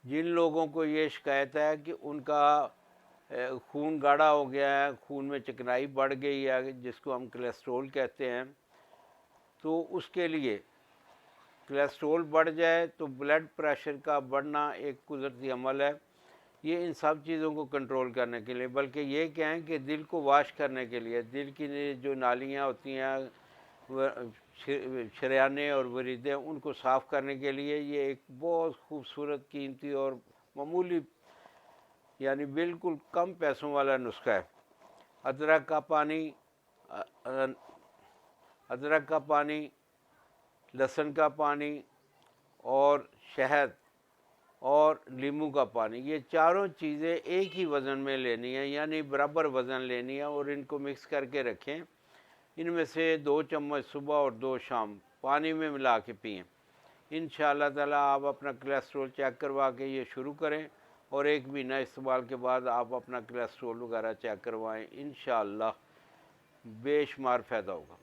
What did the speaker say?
جن لوگوں کو یہ شکایت ہے کہ ان کا خون گاڑھا ہو گیا ہے، خون میں چکنائی بڑھ گئی ہے جس کو ہم کولیسٹرول کہتے ہیں، تو اس کے لیے کولیسٹرول بڑھ جائے تو بلڈ پریشر کا بڑھنا ایک قدرتی عمل ہے، یہ ان سب چیزوں کو کنٹرول کرنے کے لیے، بلکہ یہ کہیں کہ دل کو واش کرنے کے لیے، دل کی جو نالیاں ہوتی ہیں شریانے اور وریدیں، ان کو صاف کرنے کے لیے یہ ایک بہت خوبصورت، قیمتی اور معمولی یعنی بالکل کم پیسوں والا نسخہ ہے۔ ادرک کا پانی، ادرک کا پانی، لہسن کا پانی اور شہد اور لیموں کا پانی، یہ چاروں چیزیں ایک ہی وزن میں لینی ہے، یعنی برابر وزن لینی ہے، اور ان کو مکس کر کے رکھیں۔ ان میں سے 2 چمچ صبح اور 2 شام پانی میں ملا کے پئیں۔ انشاءاللہ تعالیٰ آپ اپنا کولیسٹرول چیک کروا کے یہ شروع کریں، اور 1 مہینہ استعمال کے بعد آپ اپنا کولیسٹرول وغیرہ چیک کروائیں، انشاءاللہ بے شمار فائدہ ہوگا۔